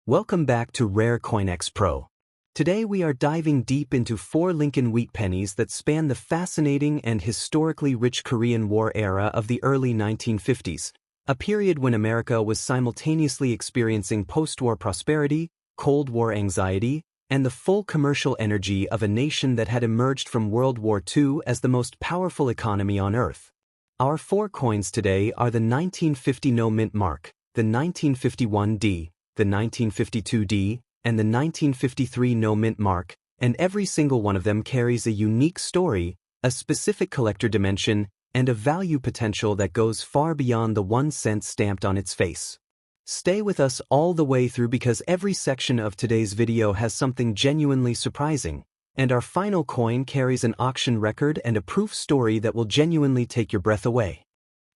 Welcome back to Rare CoinX PRO. Today we are diving deep into 4 Lincoln wheat pennies that span the fascinating and historically rich Korean War era of the early 1950s, a period when America was simultaneously experiencing post-war prosperity, Cold War anxiety, and the full commercial energy of a nation that had emerged from World War II as the most powerful economy on Earth. Our 4 coins today are the 1950 no mint mark, the 1951D, the 1952D, and the 1953 no mint mark, and every single one of them carries a unique story, a specific collector dimension, and a value potential that goes far beyond the 1 cent stamped on its face. Stay with us all the way through because every section of today's video has something genuinely surprising, and our final coin carries an auction record and a proof story that will genuinely take your breath away.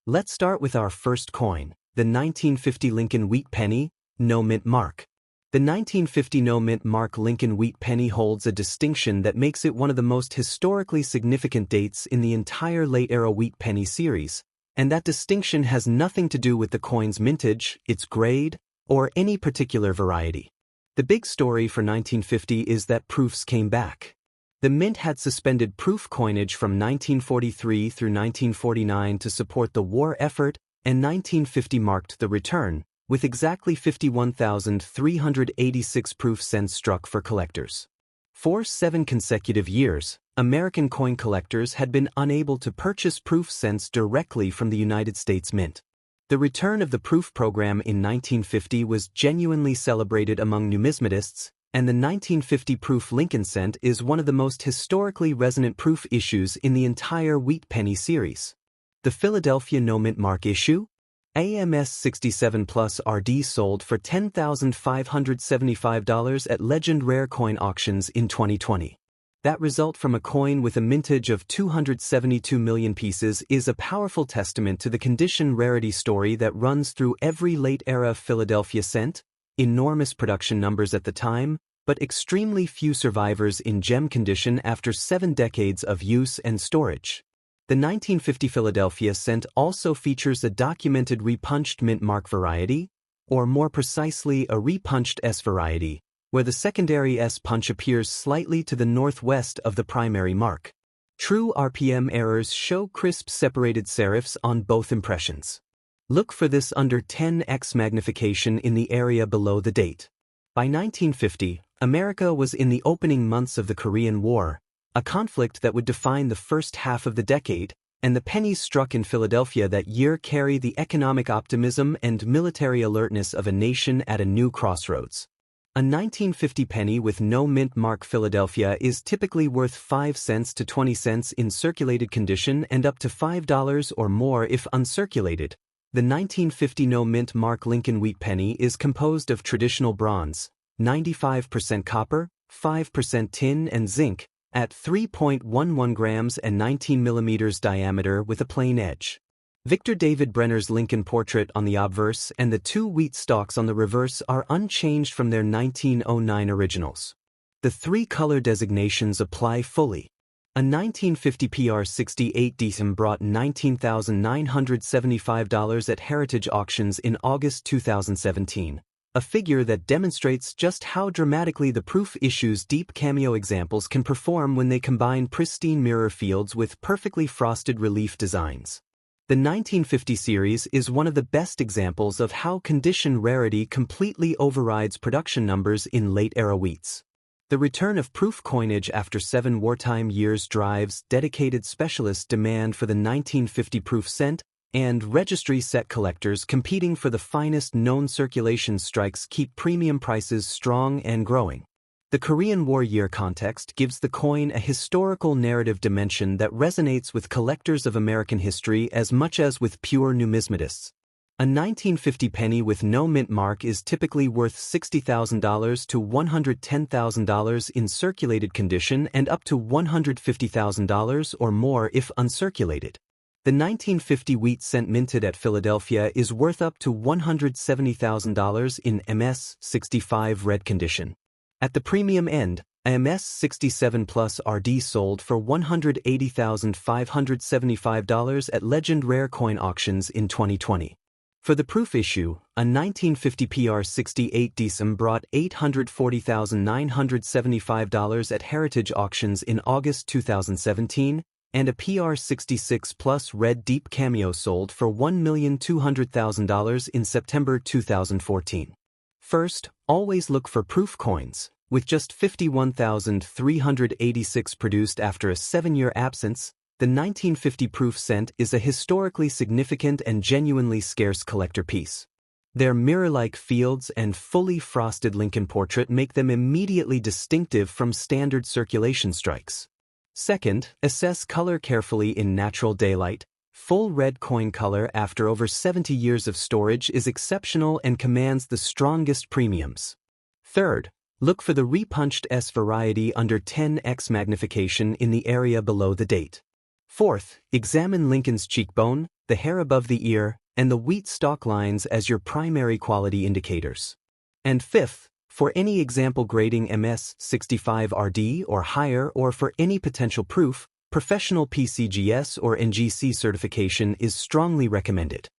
Let's start with our first coin, the 1950 Lincoln Wheat Penny, no mint mark. The 1950 no mint mark Lincoln Wheat Penny holds a distinction that makes it one of the most historically significant dates in the entire late-era wheat penny series, and that distinction has nothing to do with the coin's mintage, its grade, or any particular variety. The big story for 1950 is that proofs came back. The mint had suspended proof coinage from 1943 through 1949 to support the war effort, and 1950 marked the return, with exactly 51,386 proof cents struck for collectors. For 7 consecutive years, American coin collectors had been unable to purchase proof cents directly from the United States Mint. The return of the proof program in 1950 was genuinely celebrated among numismatists, and the 1950 proof Lincoln cent is one of the most historically resonant proof issues in the entire wheat penny series. The Philadelphia no mint mark issue? AMS 67 Plus RD sold for $10,575 at Legend Rare Coin auctions in 2020. That result from a coin with a mintage of 272 million pieces is a powerful testament to the condition rarity story that runs through every late-era Philadelphia cent. Enormous production numbers at the time, but extremely few survivors in gem condition after 7 decades of use and storage. The 1950 Philadelphia cent also features a documented repunched mint mark variety, or more precisely a repunched S variety, where the secondary S punch appears slightly to the northwest of the primary mark. True RPM errors show crisp separated serifs on both impressions. Look for this under 10x magnification in the area below the date. By 1950, America was in the opening months of the Korean War, a conflict that would define the first half of the decade, and the pennies struck in Philadelphia that year carry the economic optimism and military alertness of a nation at a new crossroads. A 1950 penny with no mint mark Philadelphia is typically worth 5 cents to 20 cents in circulated condition and up to $5 or more if uncirculated. The 1950 no mint mark Lincoln Wheat Penny is composed of traditional bronze, 95% copper, 5% tin and zinc, at 3.11 grams and 19 millimeters diameter with a plain edge. Victor David Brenner's Lincoln portrait on the obverse and the 2 wheat stalks on the reverse are unchanged from their 1909 originals. The 3 color designations apply fully. A 1950 PR68 DSM brought $19,975 at Heritage Auctions in August 2017, a figure that demonstrates just how dramatically the proof issue's deep cameo examples can perform when they combine pristine mirror fields with perfectly frosted relief designs. The 1950 series is one of the best examples of how condition rarity completely overrides production numbers in late-era wheats. The return of proof coinage after 7 wartime years drives dedicated specialist demand for the 1950 proof cent, and registry set collectors competing for the finest known circulation strikes keep premium prices strong and growing. The Korean War year context gives the coin a historical narrative dimension that resonates with collectors of American history as much as with pure numismatists. A 1950 penny with no mint mark is typically worth $60,000 to $110,000 in circulated condition and up to $150,000 or more if uncirculated. The 1950 wheat cent minted at Philadelphia is worth up to $170,000 in MS-65 red condition. At the premium end, a MS-67 Plus RD sold for $180,575 at Legend Rare Coin auctions in 2020. For the proof issue, a 1950 PR68 DSM brought $840,975 at Heritage Auctions in August 2017, and a PR66 Plus Red Deep Cameo sold for $1,200,000 in September 2014. First, always look for proof coins, with just 51,386 produced after a 7-year absence. The 1950 proof cent is a historically significant and genuinely scarce collector piece. Their mirror-like fields and fully frosted Lincoln portrait make them immediately distinctive from standard circulation strikes. Second, assess color carefully in natural daylight. Full red coin color after over 70 years of storage is exceptional and commands the strongest premiums. Third, look for the repunched S variety under 10x magnification in the area below the date. Fourth, examine Lincoln's cheekbone, the hair above the ear, and the wheat stalk lines as your primary quality indicators. And fifth, for any example grading MS65RD or higher or for any potential proof, professional PCGS or NGC certification is strongly recommended.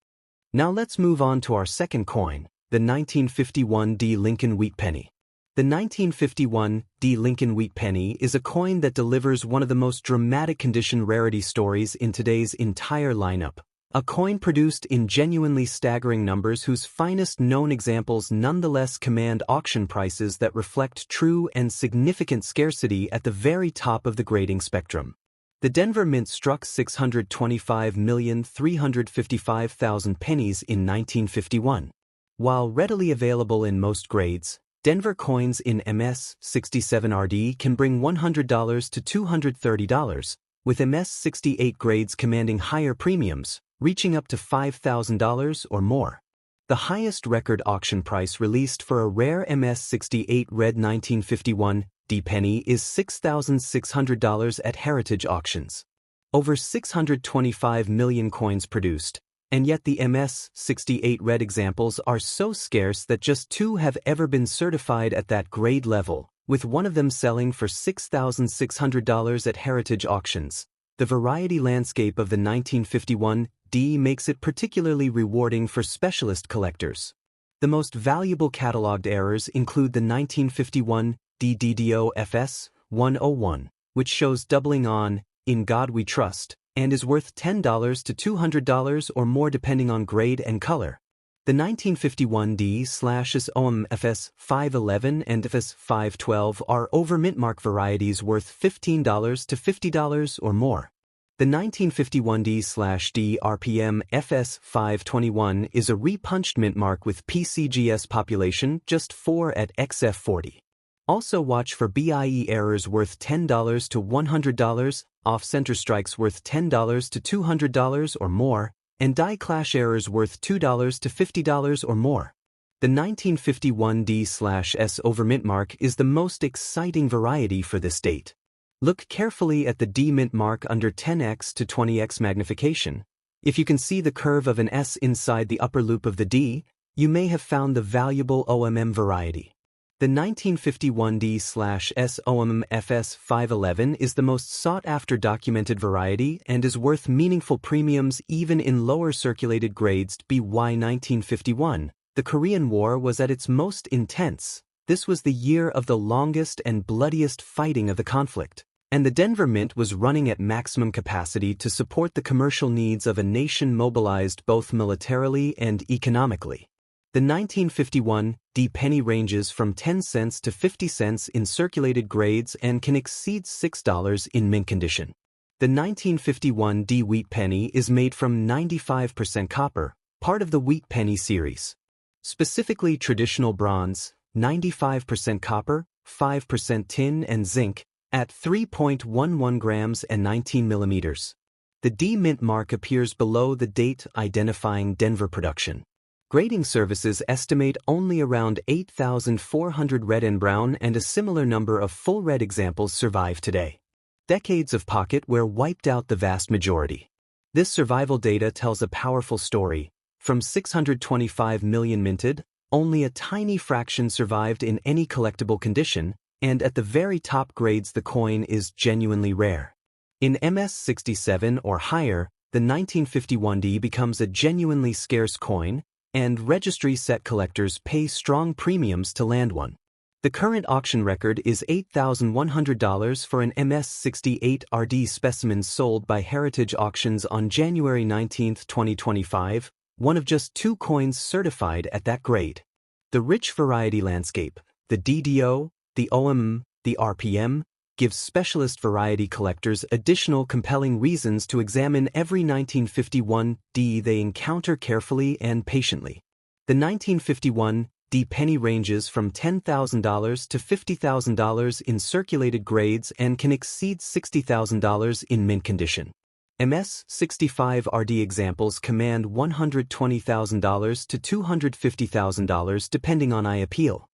Now let's move on to our second coin, the 1951 D Lincoln Wheat Penny. The 1951 D Lincoln Wheat Penny is a coin that delivers one of the most dramatic condition rarity stories in today's entire lineup. A coin produced in genuinely staggering numbers whose finest known examples nonetheless command auction prices that reflect true and significant scarcity at the very top of the grading spectrum. The Denver Mint struck 625,355,000 pennies in 1951. While readily available in most grades, Denver coins in MS67RD can bring $100 to $230, with MS68 grades commanding higher premiums, reaching up to $5,000 or more. The highest record auction price released for a rare MS68 Red 1951 D penny is $6,600 at Heritage Auctions. Over 625 million coins produced, and yet the MS68 Red examples are so scarce that just 2 have ever been certified at that grade level, with one of them selling for $6,600 at Heritage Auctions. The variety landscape of the 1951 D makes it particularly rewarding for specialist collectors. The most valuable cataloged errors include the 1951 DDDO FS 101, which shows doubling on "In God We Trust" and is worth $10 to $200 or more depending on grade and color. The 1951 D/SOM FS 511 and FS 512 are over mintmark varieties worth $15 to $50 or more. The 1951 D/D RPM FS 521 is a repunched mintmark with PCGS population just 4 at XF 40. Also watch for BIE errors worth $10 to $100, off-center strikes worth $10 to $200 or more, and die clash errors worth $2 to $50 or more. The 1951 D/S over mintmark is the most exciting variety for this date. Look carefully at the D mint mark under 10x to 20x magnification. If you can see the curve of an S inside the upper loop of the D, you may have found the valuable OMM variety. The 1951 D/SOM FS 511 is the most sought-after documented variety and is worth meaningful premiums even in lower circulated grades. BY 1951, the Korean War was at its most intense. This was the year of the longest and bloodiest fighting of the conflict, and the Denver Mint was running at maximum capacity to support the commercial needs of a nation mobilized both militarily and economically. The 1951 D penny ranges from 10 cents to 50 cents in circulated grades and can exceed $6 in mint condition. The 1951 D wheat penny is made from 95% copper, part of the Wheat Penny series. Specifically traditional bronze, 95% copper, 5% tin and zinc, at 3.11 grams and 19 millimeters. The D mint mark appears below the date identifying Denver production. Grading services estimate only around 8,400 red and brown and a similar number of full red examples survive today. Decades of pocket wear wiped out the vast majority. This survival data tells a powerful story. From 625 million minted, only a tiny fraction survived in any collectible condition, and at the very top grades the coin is genuinely rare. In MS67 or higher, the 1951 D becomes a genuinely scarce coin, and registry set collectors pay strong premiums to land one. The current auction record is $8,100 for an MS68RD specimen sold by Heritage Auctions on January 19, 2025, one of just 2 coins certified at that grade. The rich variety landscape, the DDO, the OMM, the RPM, gives specialist variety collectors additional compelling reasons to examine every 1951D they encounter carefully and patiently. The 1951D penny ranges from $10,000 to $50,000 in circulated grades and can exceed $60,000 in mint condition. MS65RD examples command $120,000 to $250,000 depending on eye appeal.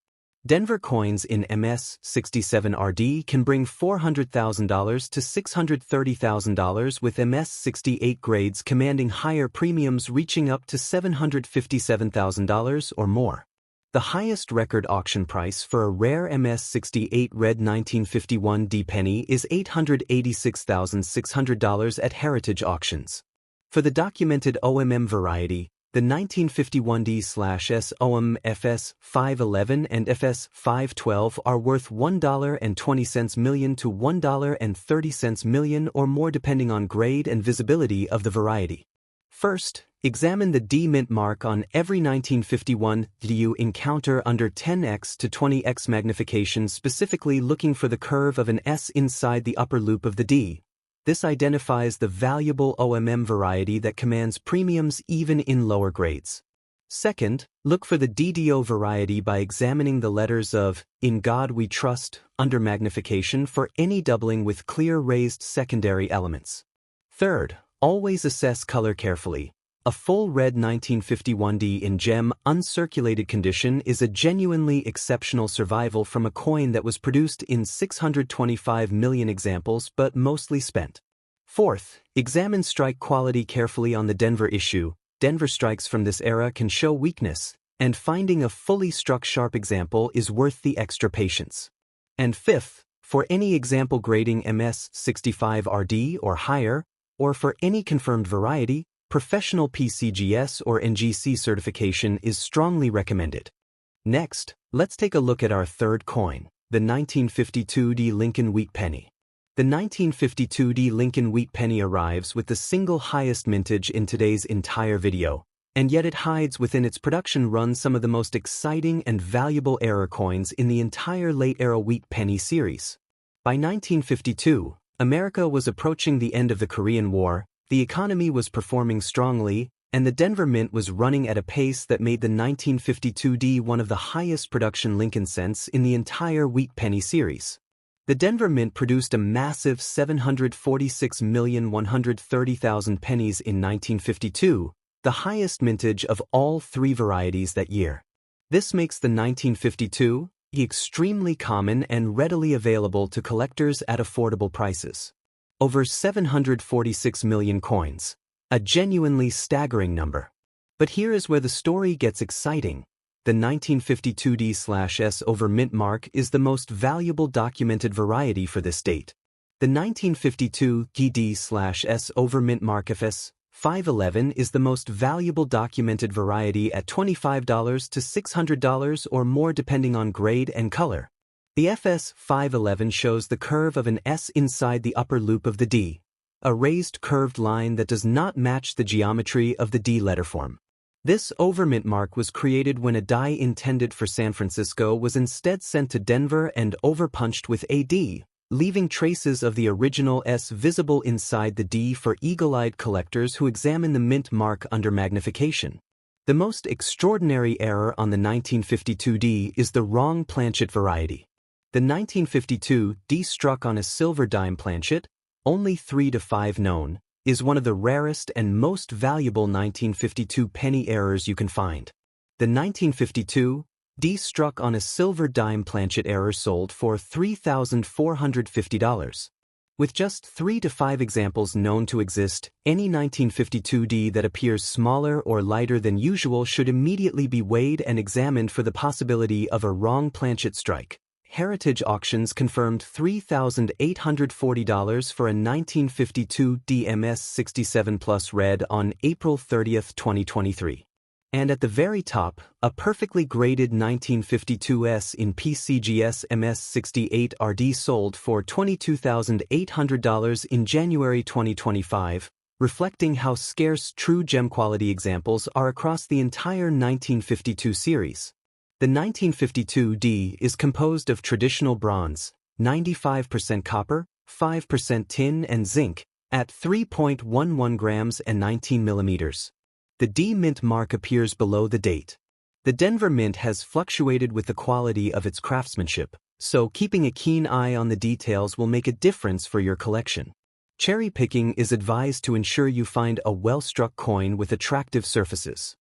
Denver coins in MS67RD can bring $400,000 to $630,000 with MS68 grades commanding higher premiums reaching up to $757,000 or more. The highest record auction price for a rare MS68 red 1951D penny is $886,600 at Heritage Auctions. For the documented OMM variety, the 1951D/S OMM FS 511 and FS 512 are worth $1.20 million to $1.30 million or more depending on grade and visibility of the variety. First, examine the D mint mark on every 1951D you encounter under 10x to 20x magnification, specifically looking for the curve of an S inside the upper loop of the D. This identifies the valuable OMM variety that commands premiums even in lower grades. Second, look for the DDO variety by examining the letters of "In God We Trust" under magnification for any doubling with clear raised secondary elements. Third, always assess color carefully. A full red 1951D in gem, uncirculated condition is a genuinely exceptional survival from a coin that was produced in 625 million examples but mostly spent. Fourth, examine strike quality carefully on the Denver issue. Denver strikes from this era can show weakness, and finding a fully struck sharp example is worth the extra patience. And fifth, for any example grading MS65RD or higher, or for any confirmed variety, professional PCGS or NGC certification is strongly recommended. Next, let's take a look at our third coin, the 1952D Lincoln Wheat Penny. The 1952D Lincoln Wheat Penny arrives with the single highest mintage in today's entire video, and yet it hides within its production run some of the most exciting and valuable era coins in the entire late-era Wheat Penny series. By 1952, America was approaching the end of the Korean War, the economy was performing strongly, and the Denver Mint was running at a pace that made the 1952D one of the highest production Lincoln cents in the entire Wheat Penny series. The Denver Mint produced a massive 746,130,000 pennies in 1952, the highest mintage of all 3 varieties that year. This makes the 1952 extremely common and readily available to collectors at affordable prices. Over 746 million coins, a genuinely staggering number. But here is where the story gets exciting. The 1952D/S over mint mark is the most valuable documented variety for this date. The 1952D/S over mint mark FS 511 is the most valuable documented variety at $25 to $600 or more depending on grade and color. The FS 511 shows the curve of an S inside the upper loop of the D, a raised curved line that does not match the geometry of the D letterform. This overmint mark was created when a die intended for San Francisco was instead sent to Denver and overpunched with a D, leaving traces of the original S visible inside the D for eagle-eyed collectors who examine the mint mark under magnification. The most extraordinary error on the 1952D is the wrong planchet variety. The 1952D struck on a silver dime planchet, only 3 to 5 known, is one of the rarest and most valuable 1952 penny errors you can find. The 1952D struck on a silver dime planchet error sold for $3,450. With just 3 to 5 examples known to exist, any 1952D that appears smaller or lighter than usual should immediately be weighed and examined for the possibility of a wrong planchet strike. Heritage Auctions confirmed $3,840 for a 1952 DMS 67 Plus red on April 30, 2023. And at the very top, a perfectly graded 1952S in PCGS MS68 RD sold for $22,800 in January 2025, reflecting how scarce true gem quality examples are across the entire 1952 series. The 1952D is composed of traditional bronze, 95% copper, 5% tin and zinc, at 3.11 grams and 19 millimeters. The D mint mark appears below the date. The Denver Mint has fluctuated with the quality of its craftsmanship, so keeping a keen eye on the details will make a difference for your collection. Cherry picking is advised to ensure you find a well-struck coin with attractive surfaces.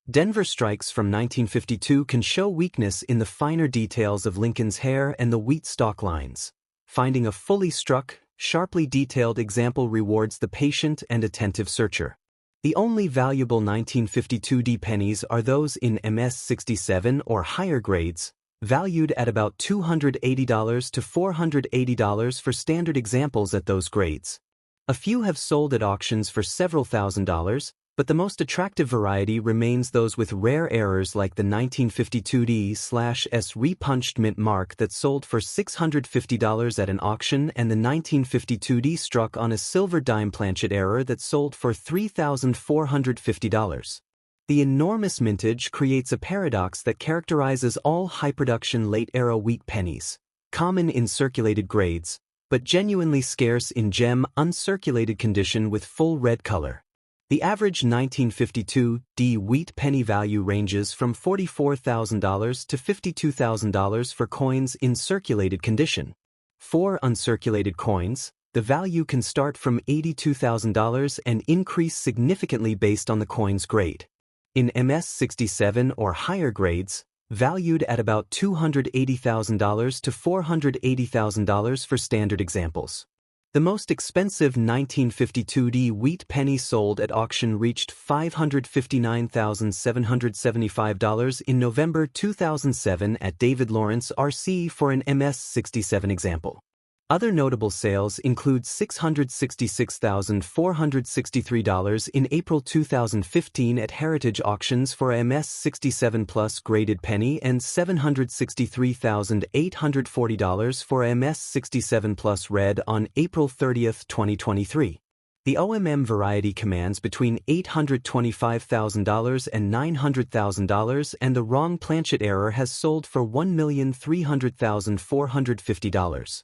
Denver strikes from 1952 can show weakness in the finer details of Lincoln's hair and the wheat stalk lines. Finding a fully struck, sharply detailed example rewards the patient and attentive searcher. The only valuable 1952D pennies are those in MS67 or higher grades, valued at about $280 to $480 for standard examples at those grades. A few have sold at auctions for several $1,000s, but the most attractive variety remains those with rare errors like the 1952D/S repunched mint mark that sold for $650 at an auction and the 1952D struck on a silver dime planchet error that sold for $3,450. The enormous mintage creates a paradox that characterizes all high-production late-era wheat pennies, common in circulated grades, but genuinely scarce in gem uncirculated condition with full red color. The average 1952D wheat penny value ranges from $44,000 to $52,000 for coins in circulated condition. For uncirculated coins, the value can start from $82,000 and increase significantly based on the coin's grade. In MS67 or higher grades, valued at about $280,000 to $480,000 for standard examples. The most expensive 1952D wheat penny sold at auction reached $559,775 in November 2007 at David Lawrence RC for an MS67 example. Other notable sales include $666,463 in April 2015 at Heritage Auctions for a MS67 Plus graded penny and $763,840 for a MS67 Plus red on April 30, 2023. The OMM variety commands between $825,000 and $900,000, and the wrong planchet error has sold for $1,300,450.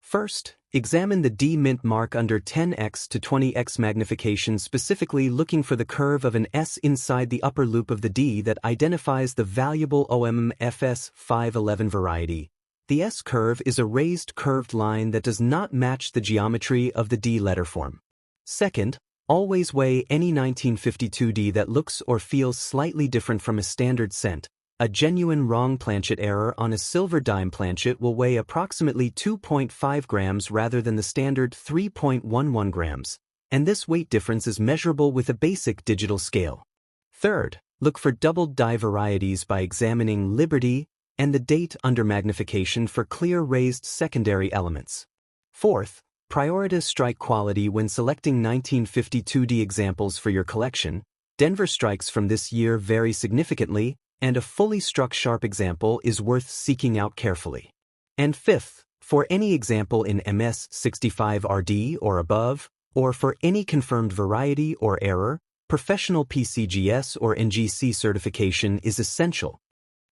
First, examine the D mint mark under 10x to 20x magnification, specifically looking for the curve of an S inside the upper loop of the D that identifies the valuable OMM FS 511 variety. The S curve is a raised curved line that does not match the geometry of the D letter form. Second, always weigh any 1952D that looks or feels slightly different from a standard cent. A genuine wrong planchet error on a silver dime planchet will weigh approximately 2.5 grams rather than the standard 3.11 grams, and this weight difference is measurable with a basic digital scale. Third, look for doubled die varieties by examining Liberty and the date under magnification for clear raised secondary elements. Fourth, prioritize strike quality when selecting 1952D examples for your collection. Denver strikes from this year vary significantly, and a fully struck sharp example is worth seeking out carefully. And fifth, for any example in MS65 RD or above, or for any confirmed variety or error, professional PCGS or NGC certification is essential.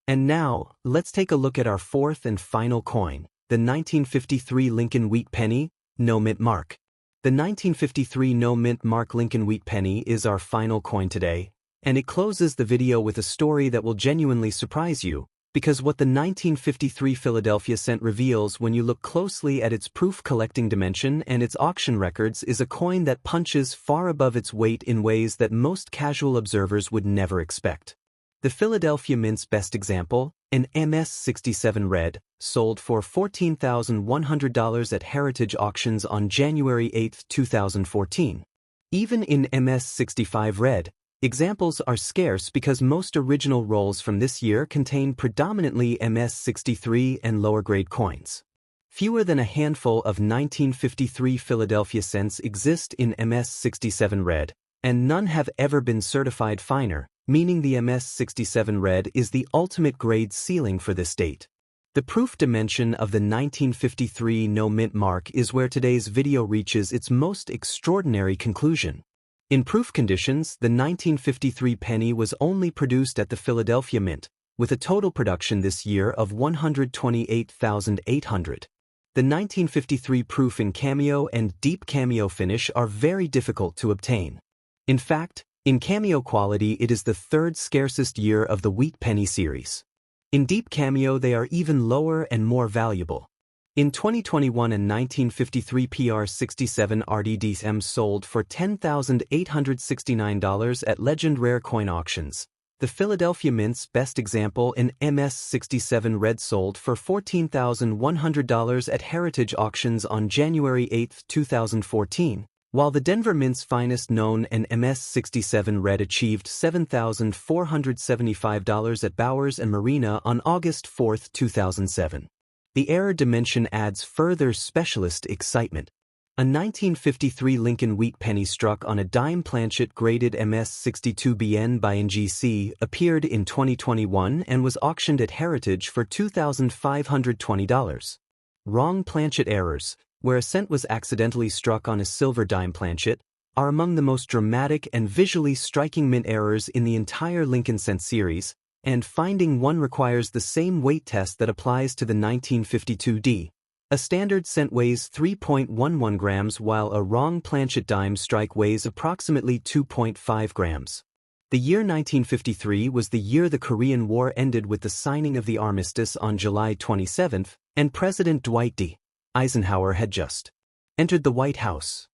And now, let's take a look at our fourth and final coin, the 1953 Lincoln Wheat Penny, no mint mark. The 1953 no mint mark Lincoln Wheat Penny is our final coin today, and it closes the video with a story that will genuinely surprise you, because what the 1953 Philadelphia cent reveals when you look closely at its proof collecting dimension and its auction records is a coin that punches far above its weight in ways that most casual observers would never expect. The Philadelphia Mint's best example, an MS67 red, sold for $14,100 at Heritage Auctions on January 8, 2014. Even in MS65 red, examples are scarce because most original rolls from this year contain predominantly MS63 and lower-grade coins. Fewer than a handful of 1953 Philadelphia cents exist in MS67 red, and none have ever been certified finer, meaning the MS67 red is the ultimate grade ceiling for this date. The proof dimension of the 1953 no-mint mark is where today's video reaches its most extraordinary conclusion. In proof conditions, the 1953 penny was only produced at the Philadelphia Mint, with a total production this year of 128,800. The 1953 proof in cameo and deep cameo finish are very difficult to obtain. In fact, in cameo quality it is the third scarcest year of the Wheat Penny series. In deep cameo they are even lower and more valuable. In 2021 a 1953 PR67 RDDM sold for $10,869 at Legend Rare Coin Auctions. The Philadelphia Mint's best example, an MS67 red, sold for $14,100 at Heritage Auctions on January 8, 2014, while the Denver Mint's finest known, an MS67 red, achieved $7,475 at Bowers and Marina on August 4, 2007. The error dimension adds further specialist excitement. A 1953 Lincoln Wheat Penny struck on a dime planchet graded MS62BN by NGC appeared in 2021 and was auctioned at Heritage for $2,520. Wrong planchet errors, where a cent was accidentally struck on a silver dime planchet, are among the most dramatic and visually striking mint errors in the entire Lincoln cent series, and finding one requires the same weight test that applies to the 1952D. A standard cent weighs 3.11 grams while a wrong planchet dime strike weighs approximately 2.5 grams. The year 1953 was the year the Korean War ended with the signing of the armistice on July 27, and President Dwight D. Eisenhower had just entered the White House.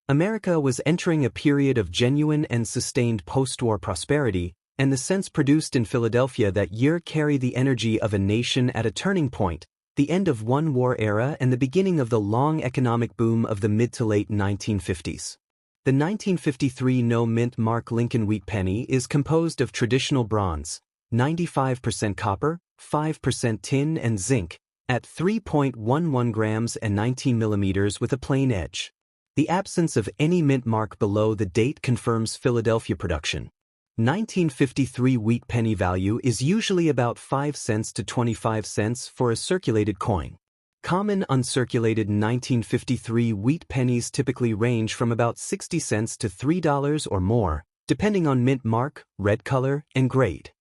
America was entering a period of genuine and sustained post-war prosperity, and the cents produced in Philadelphia that year carry the energy of a nation at a turning point, the end of one war era and the beginning of the long economic boom of the mid to late 1950s. The 1953 no-mint mark Lincoln Wheat Penny is composed of traditional bronze, 95% copper, 5% tin and zinc, at 3.11 grams and 19 millimeters with a plain edge. The absence of any mint mark below the date confirms Philadelphia production. 1953 Wheat Penny value is usually about 5 cents to 25 cents for a circulated coin. Common uncirculated 1953 Wheat Pennies typically range from about 60 cents to $3 or more, depending on mint mark, red color, and grade.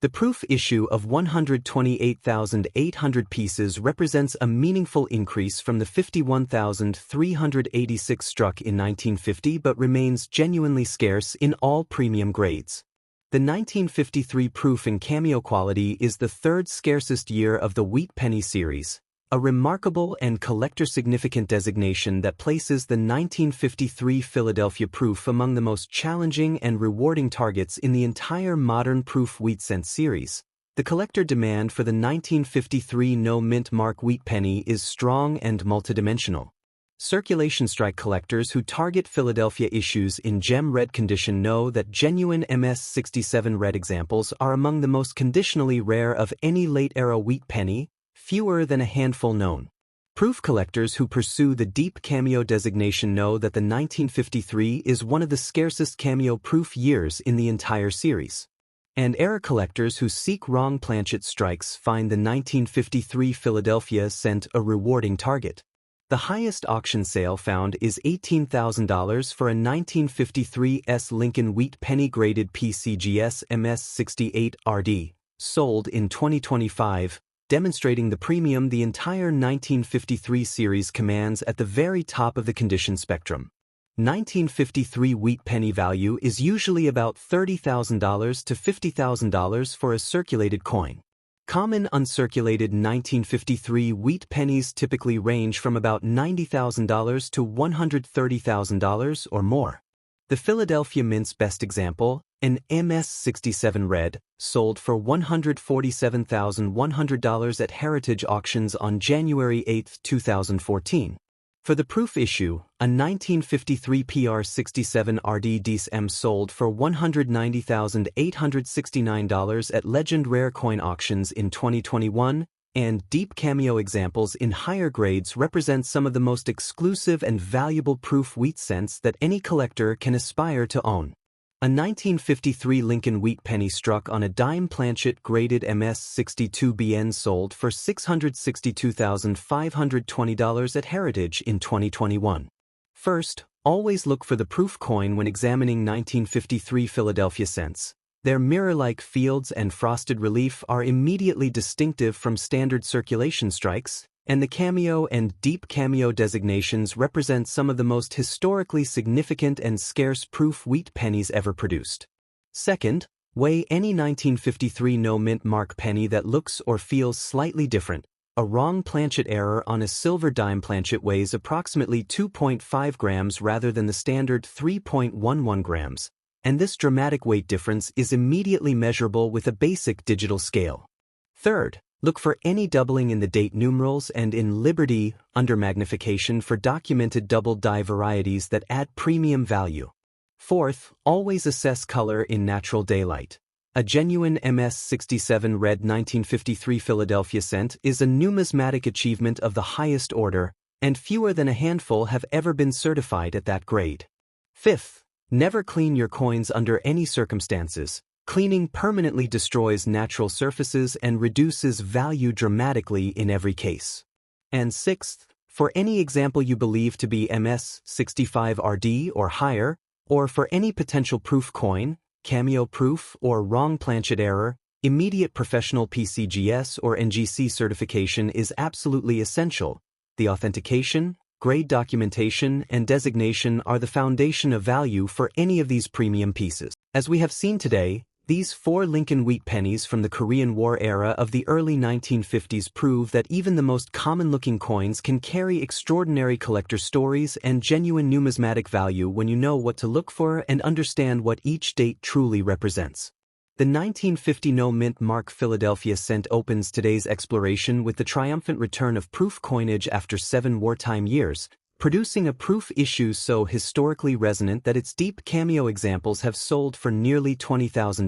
The proof issue of 128,800 pieces represents a meaningful increase from the 51,386 struck in 1950 but remains genuinely scarce in all premium grades. The 1953 proof in cameo quality is the third scarcest year of the Wheat Penny series, a remarkable and collector-significant designation that places the 1953 Philadelphia proof among the most challenging and rewarding targets in the entire modern proof wheat cent series. The collector demand for the 1953 no-mint mark Wheat Penny is strong and multidimensional. Circulation strike collectors who target Philadelphia issues in gem red condition know that genuine MS67 red examples are among the most conditionally rare of any late-era Wheat Penny, fewer than a handful known. Proof collectors who pursue the deep cameo designation know that the 1953 is one of the scarcest cameo proof years in the entire series. And error collectors who seek wrong planchet strikes find the 1953 Philadelphia cent a rewarding target. The highest auction sale found is $18,000 for a 1953 S Lincoln Wheat Penny graded PCGS MS68 RD, sold in 2025, demonstrating the premium the entire 1953 series commands at the very top of the condition spectrum. 1953 Wheat Penny value is usually about $30,000 to $50,000 for a circulated coin. Common uncirculated 1953 Wheat Pennies typically range from about $90,000 to $130,000 or more. The Philadelphia Mint's best example, an MS67 red, sold for $147,100 at Heritage Auctions on January 8, 2014. For the proof issue, a 1953 PR67 RDDM sold for $190,869 at Legend Rare Coin Auctions in 2021, and deep cameo examples in higher grades represent some of the most exclusive and valuable proof wheat cents that any collector can aspire to own. A 1953 Lincoln Wheat Penny struck on a dime planchet graded MS62BN sold for $662,520 at Heritage in 2021. First, always look for the proof coin when examining 1953 Philadelphia cents. Their mirror-like fields and frosted relief are immediately distinctive from standard circulation strikes, and the cameo and deep cameo designations represent some of the most historically significant and scarce proof wheat pennies ever produced. Second, weigh any 1953 no-mint mark penny that looks or feels slightly different. A wrong planchet error on a silver dime planchet weighs approximately 2.5 grams rather than the standard 3.11 grams, and this dramatic weight difference is immediately measurable with a basic digital scale. Third, look for any doubling in the date numerals and in Liberty under magnification for documented double die varieties that add premium value. Fourth, always assess color in natural daylight. A genuine MS67 red 1953 Philadelphia cent is a numismatic achievement of the highest order, and fewer than a handful have ever been certified at that grade. Fifth, never clean your coins under any circumstances. Cleaning permanently destroys natural surfaces and reduces value dramatically in every case. And sixth, for any example you believe to be MS65RD or higher, or for any potential proof coin, cameo proof, or wrong planchet error, immediate professional PCGS or NGC certification is absolutely essential. The authentication, grade documentation, and designation are the foundation of value for any of these premium pieces. As we have seen today, these 4 Lincoln Wheat Pennies from the Korean War era of the early 1950s prove that even the most common-looking coins can carry extraordinary collector stories and genuine numismatic value when you know what to look for and understand what each date truly represents. The 1950 no-mint mark Philadelphia cent opens today's exploration with the triumphant return of proof coinage after 7 wartime years, producing a proof issue so historically resonant that its deep cameo examples have sold for nearly $20,000.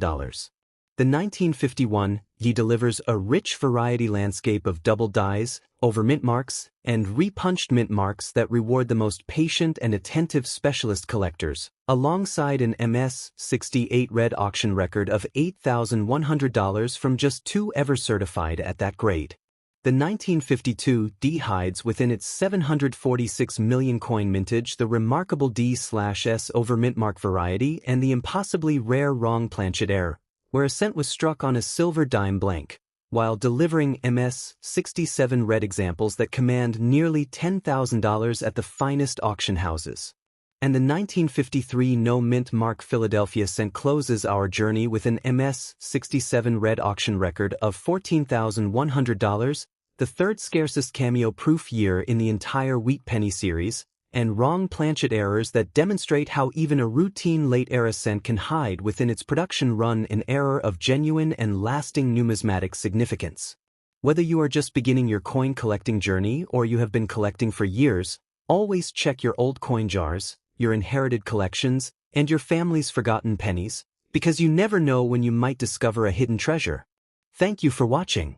The 1951 YE delivers a rich variety landscape of double dies, over mint marks, and repunched mint marks that reward the most patient and attentive specialist collectors, alongside an MS68 red auction record of $8,100 from just 2 ever certified at that grade. The 1952 D hides within its 746 million coin mintage the remarkable D/S over mint mark variety and the impossibly rare wrong planchet error, where a cent was struck on a silver dime blank, while delivering MS67 red examples that command nearly $10,000 at the finest auction houses. And the 1953 no-mint mark Philadelphia cent closes our journey with an MS67 red auction record of $14,100, the third scarcest cameo proof year in the entire Wheat Penny series, and wrong planchet errors that demonstrate how even a routine late-era cent can hide within its production run an error of genuine and lasting numismatic significance. Whether you are just beginning your coin collecting journey or you have been collecting for years, always check your old coin jars, your inherited collections, and your family's forgotten pennies, because you never know when you might discover a hidden treasure. Thank you for watching.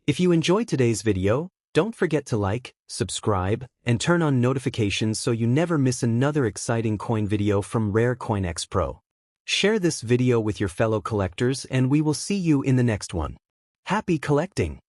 If you enjoyed today's video, don't forget to like, subscribe, and turn on notifications so you never miss another exciting coin video from Rare CoinX PRO. Share this video with your fellow collectors and we will see you in the next one. Happy collecting!